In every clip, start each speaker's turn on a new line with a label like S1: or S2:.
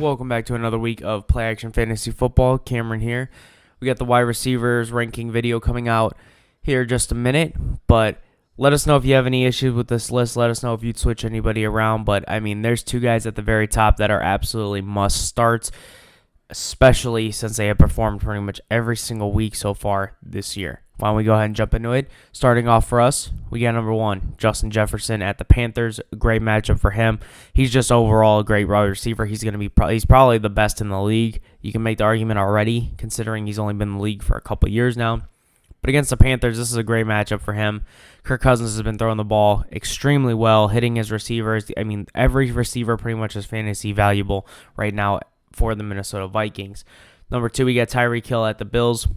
S1: Welcome back to another week of Play Action Fantasy Football. Cameron here. We got the wide receivers ranking video coming out here in just a minute, but let us know if you have any issues with this list. Let us know if you'd switch anybody around, but I mean, there's two guys at the very top that are absolutely must starts, especially since they have performed pretty much every single week so far this year. Why don't we go ahead and jump into it? Starting off for us, we got number one, Justin Jefferson at the Panthers. Great matchup for him. He's just overall a great wide receiver. He's probably the best in the league. You can make the argument already, considering he's only been in the league for a couple years now. But against the Panthers, this is a great matchup for him. Kirk Cousins has been throwing the ball extremely well, hitting his receivers. I mean, every receiver pretty much is fantasy valuable right now for the Minnesota Vikings. Number two, we got Tyreek Hill at the Bills.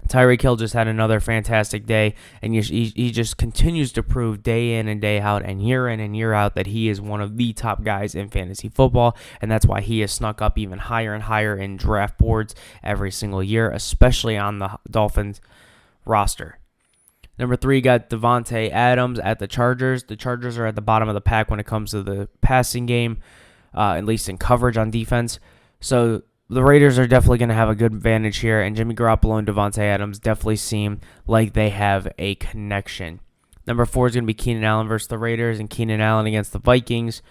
S1: Tyreek Hill just had another fantastic day, and he just continues to prove day in and day out and year out that he is one of the top guys in fantasy football, and that's why he has snuck up even higher and higher in draft boards every single year, especially on the Dolphins roster. Number three, got Devontae Adams at the Chargers. The Chargers are at the bottom of the pack when it comes to the passing game, at least in coverage on defense. So the Raiders are definitely going to have a good advantage here, and Jimmy Garoppolo and Devontae Adams definitely seem like they have a connection. Number four is going to be Keenan Allen versus the Raiders, and Keenan Allen against the Vikings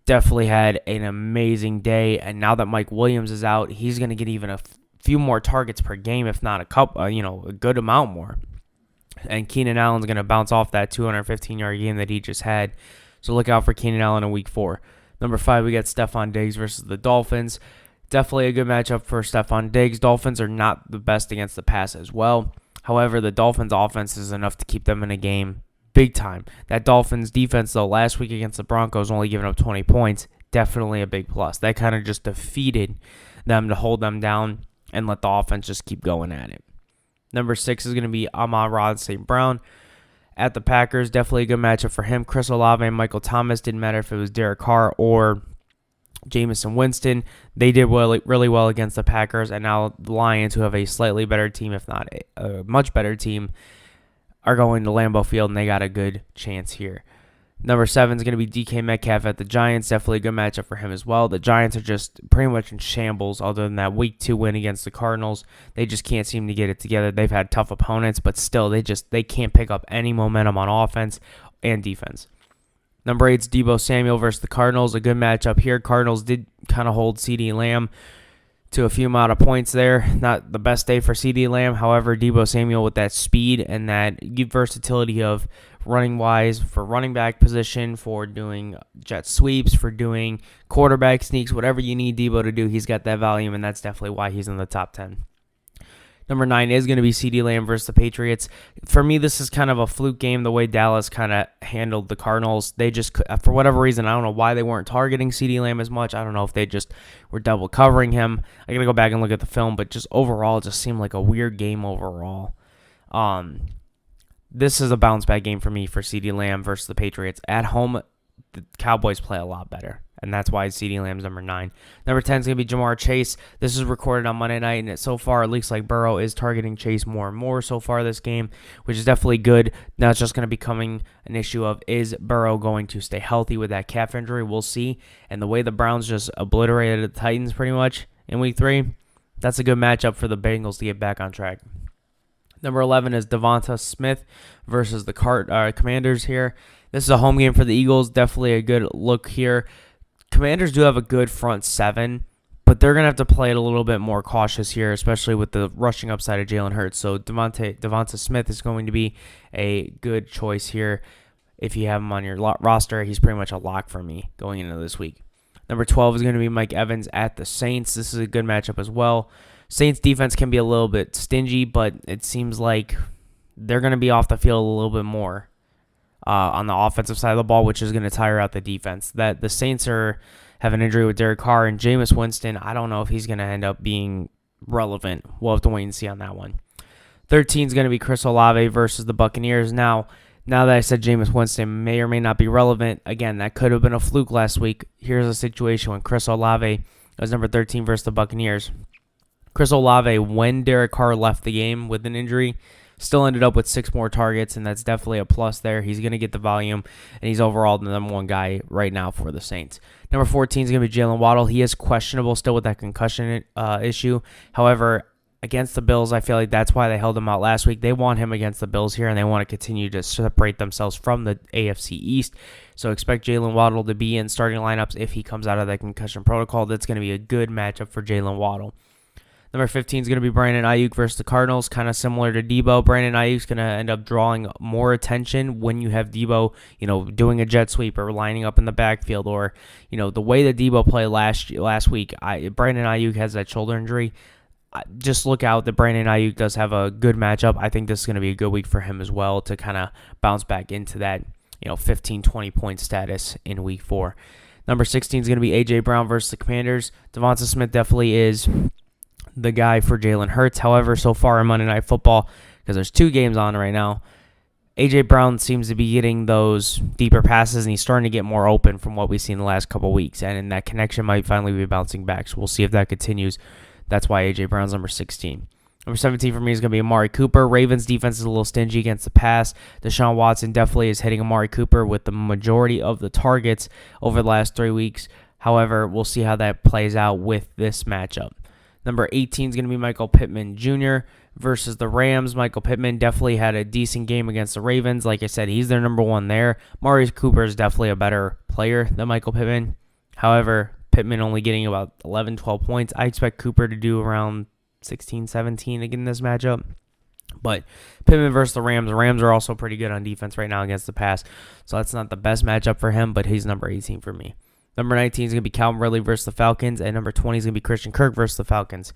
S1: definitely had an amazing day, and now that Mike Williams is out, he's going to get even a few more targets per game, if not a good amount more. And Keenan Allen's going to bounce off that 215-yard game that he just had, so look out for Keenan Allen in Week 4. Number five, we got Stephon Diggs versus the Dolphins. Definitely a good matchup for Stephon Diggs. Dolphins are not the best against the pass as well. However, the Dolphins' offense is enough to keep them in a game big time. That Dolphins' defense, though, last week against the Broncos, only giving up 20 points, definitely a big plus. That kind of just defeated them to hold them down and let the offense just keep going at it. Number six is going to be Amon-Ra St. Brown at the Packers. Definitely a good matchup for him. Chris Olave and Michael Thomas, didn't matter if it was Derek Carr or Jameson Winston. They did really well against the Packers, and now the Lions, who have a slightly better team, if not a much better team, are going to Lambeau Field, and they got a good chance here. Number seven is going to be DK Metcalf at the Giants. Definitely a good matchup for him as well. The Giants are just pretty much in shambles other than that Week 2 win against the Cardinals. They just can't seem to get it together. They've had tough opponents, but still, they can't pick up any momentum on offense and defense. Number 8 is Deebo Samuel versus the Cardinals. A good matchup here. Cardinals did kind of hold CeeDee Lamb to a few amount of points there. Not the best day for CeeDee Lamb. However, Deebo Samuel with that speed and that versatility of running-wise for running back position, for doing jet sweeps, for doing quarterback sneaks, whatever you need Deebo to do, he's got that volume, and that's definitely why he's in the top 10. Number 9 is going to be CeeDee Lamb versus the Patriots. For me, this is kind of a fluke game, the way Dallas kind of handled the Cardinals. They just, for whatever reason, I don't know why they weren't targeting CeeDee Lamb as much. I don't know if they just were double covering him. I got to go back and look at the film, but just overall, it just seemed like a weird game overall. This is a bounce-back game for me for CeeDee Lamb versus the Patriots. At home, the Cowboys play a lot better, and that's why CeeDee Lamb's number 9. Number 10 is going to be Jamar Chase. This is recorded on Monday night, and so far it looks like Burrow is targeting Chase more and more so far this game, which is definitely good. Now it's just going to be becoming an issue of, is Burrow going to stay healthy with that calf injury? We'll see. And the way the Browns just obliterated the Titans pretty much in Week 3, that's a good matchup for the Bengals to get back on track. Number 11 is Devonta Smith versus the Commanders here. This is a home game for the Eagles. Definitely a good look here. Commanders do have a good front seven, but they're going to have to play it a little bit more cautious here, especially with the rushing upside of Jalen Hurts. So Devonta Smith is going to be a good choice here. If you have him on your roster, he's pretty much a lock for me going into this week. Number 12 is going to be Mike Evans at the Saints. This is a good matchup as well. Saints defense can be a little bit stingy, but it seems like they're going to be off the field a little bit more on the offensive side of the ball, which is going to tire out the defense. That the Saints have an injury with Derek Carr, and Jameis Winston, I don't know if he's going to end up being relevant. We'll have to wait and see on that one. 13 is going to be Chris Olave versus the Buccaneers. Now that I said Jameis Winston may or may not be relevant, again, that could have been a fluke last week. Here's a situation when Chris Olave was number 13 versus the Buccaneers. Chris Olave, when Derek Carr left the game with an injury, Still ended up with 6 more targets, and that's definitely a plus there. He's going to get the volume, and he's overall the number 1 guy right now for the Saints. Number 14 is going to be Jalen Waddle. He is questionable still with that concussion issue. However, against the Bills, I feel like that's why they held him out last week. They want him against the Bills here, and they want to continue to separate themselves from the AFC East. So expect Jalen Waddle to be in starting lineups if he comes out of that concussion protocol. That's going to be a good matchup for Jalen Waddle. Number 15 is going to be Brandon Ayuk versus the Cardinals, kind of similar to Debo. Brandon Ayuk is going to end up drawing more attention when you have Debo, doing a jet sweep or lining up in the backfield, or, the way that Debo played last week. Brandon Ayuk has that shoulder injury. Just look out that Brandon Ayuk does have a good matchup. I think this is going to be a good week for him as well to kind of bounce back into that, 15, 20-point status in week 4. Number 16 is going to be A.J. Brown versus the Commanders. Devonta Smith definitely is the guy for Jalen Hurts. However, so far in Monday Night Football, because there's 2 games on right now, A.J. Brown seems to be getting those deeper passes, and he's starting to get more open from what we've seen the last couple weeks, and that connection might finally be bouncing back. So we'll see if that continues. That's why A.J. Brown's number 16. Number 17 for me is going to be Amari Cooper. Ravens defense is a little stingy against the pass. Deshaun Watson definitely is hitting Amari Cooper with the majority of the targets over the last 3 weeks. However, we'll see how that plays out with this matchup. Number 18 is going to be Michael Pittman Jr. versus the Rams. Michael Pittman definitely had a decent game against the Ravens. Like I said, he's their number 1 there. Amari Cooper is definitely a better player than Michael Pittman. However, Pittman only getting about 11, 12 points. I expect Cooper to do around 16, 17 again in this matchup. But Pittman versus the Rams. The Rams are also pretty good on defense right now against the pass. So that's not the best matchup for him, but he's number 18 for me. Number 19 is going to be Calvin Ridley versus the Falcons, and number 20 is going to be Christian Kirk versus the Falcons.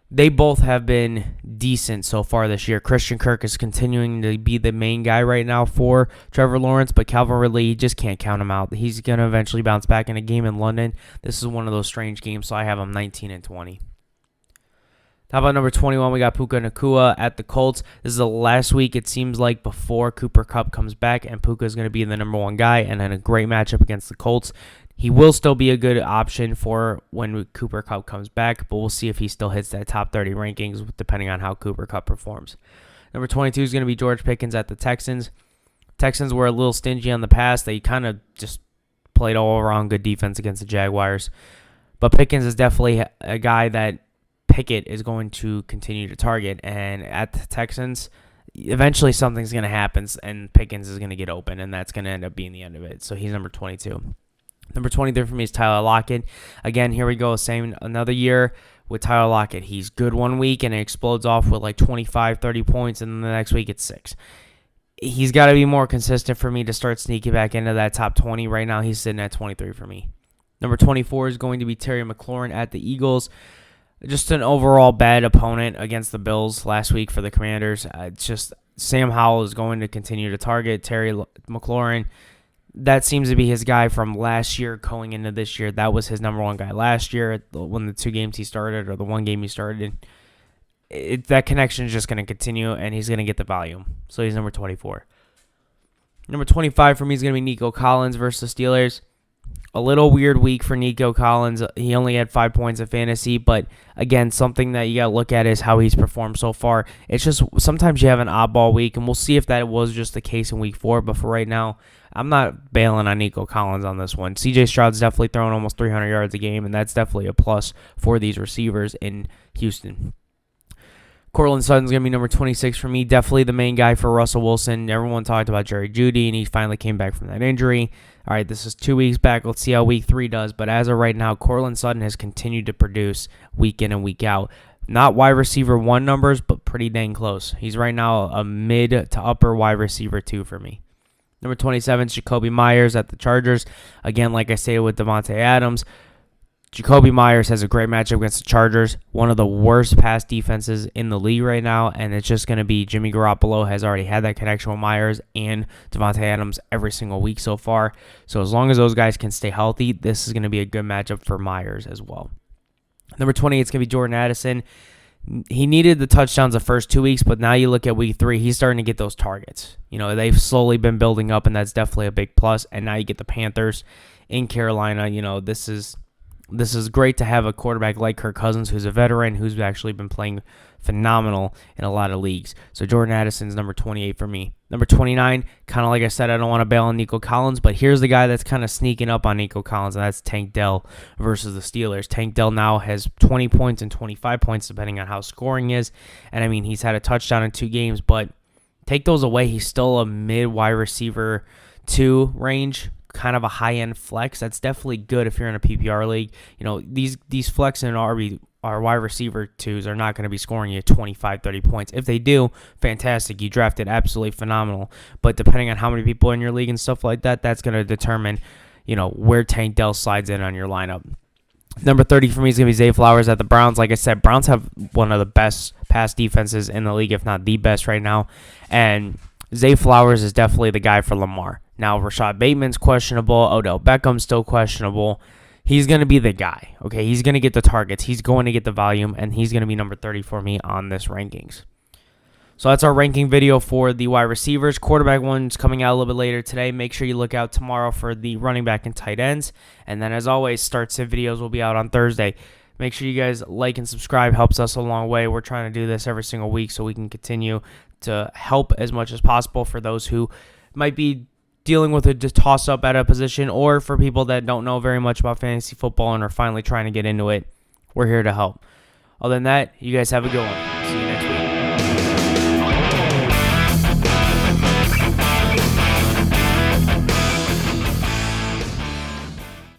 S1: They both have been decent so far this year. Christian Kirk is continuing to be the main guy right now for Trevor Lawrence, but Calvin Ridley, you just can't count him out. He's going to eventually bounce back in a game in London. This is one of those strange games, so I have him 19 and 20. How about number 21? We got Puka Nacua at the Colts. This is the last week, it seems like, before Cooper Kupp comes back, and Puka is going to be the number 1 guy, and then a great matchup against the Colts. He will still be a good option for when Cooper Kupp comes back, but we'll see if he still hits that top 30 rankings depending on how Cooper Kupp performs. Number 22 is going to be George Pickens at the Texans. Texans were a little stingy on the pass. They kind of just played all around good defense against the Jaguars. But Pickens is definitely a guy that Pickett is going to continue to target. And at the Texans, eventually something's going to happen, and Pickens is going to get open, and that's going to end up being the end of it. So he's number 22. Number 23 for me is Tyler Lockett. Again, here we go. Same another year with Tyler Lockett. He's good one week, and it explodes off with like 25, 30 points, and then the next week it's 6. He's got to be more consistent for me to start sneaking back into that top 20. Right now, he's sitting at 23 for me. Number 24 is going to be Terry McLaurin at the Eagles. Just an overall bad opponent against the Bills last week for the Commanders. It's just Sam Howell is going to continue to target Terry McLaurin. That seems to be his guy from last year going into this year. That was his number 1 guy last year when the 2 games he started, or the 1 game he started. That connection is just going to continue, and he's going to get the volume. So he's number 24. Number 25 for me is going to be Nico Collins versus the Steelers. A little weird week for Nico Collins. He only had 5 points of fantasy, but again, something that you got to look at is how he's performed so far. It's just sometimes you have an oddball week, and we'll see if that was just the case in week 4, but for right now, I'm not bailing on Nico Collins on this one. CJ Stroud's definitely throwing almost 300 yards a game, and that's definitely a plus for these receivers in Houston. Courtland Sutton's going to be number 26 for me. Definitely the main guy for Russell Wilson. Everyone talked about Jerry Jeudy, and he finally came back from that injury. All right, this is 2 weeks back. Let's see how week 3 does. But as of right now, Courtland Sutton has continued to produce week in and week out. Not wide receiver 1 numbers, but pretty dang close. He's right now a mid to upper wide receiver 2 for me. Number 27 is Jacoby Myers at the Chargers. Again, like I stated with Devontae Adams, Jacoby Myers has a great matchup against the Chargers, one of the worst pass defenses in the league right now, and it's just going to be Jimmy Garoppolo has already had that connection with Myers and Devontae Adams every single week so far. So as long as those guys can stay healthy, this is going to be a good matchup for Myers as well. Number 20, it's going to be Jordan Addison. He needed the touchdowns the first 2 weeks, but now you look at week 3, he's starting to get those targets. They've slowly been building up, and that's definitely a big plus. And now you get the Panthers in Carolina. This is great to have a quarterback like Kirk Cousins, who's a veteran, who's actually been playing phenomenal in a lot of leagues. So Jordan Addison's number 28 for me. Number 29, kind of like I said, I don't want to bail on Nico Collins, but here's the guy that's kind of sneaking up on Nico Collins, and that's Tank Dell versus the Steelers. Tank Dell now has 20 points and 25 points, depending on how scoring is. And, I mean, he's had a touchdown in 2 games, but take those away, he's still a mid-wide receiver 2 range, kind of a high-end flex. That's definitely good if you're in a PPR league. You know, these flex and our wide receiver 2s are not going to be scoring you 25, 30 points. If they do, fantastic. You drafted absolutely phenomenal. But depending on how many people in your league and stuff like that, that's going to determine, you know, where Tank Dell slides in on your lineup. Number 30 for me is going to be Zay Flowers at the Browns. Like I said, Browns have one of the best pass defenses in the league, if not the best right now. And Zay Flowers is definitely the guy for Lamar. Now, Rashad Bateman's questionable. Odell Beckham's still questionable. He's going to be the guy, okay? He's going to get the targets. He's going to get the volume, and he's going to be number 30 for me on this rankings. So that's our ranking video for the wide receivers. Quarterback one's coming out a little bit later today. Make sure you look out tomorrow for the running back and tight ends. And then, as always, starts and videos will be out on Thursday. Make sure you guys like and subscribe. Helps us a long way. We're trying to do this every single week so we can continue to help as much as possible for those who might be dealing with a toss-up at a position, or for people that don't know very much about fantasy football and are finally trying to get into it. We're here to help. Other than that, you guys have a good one. See you next week.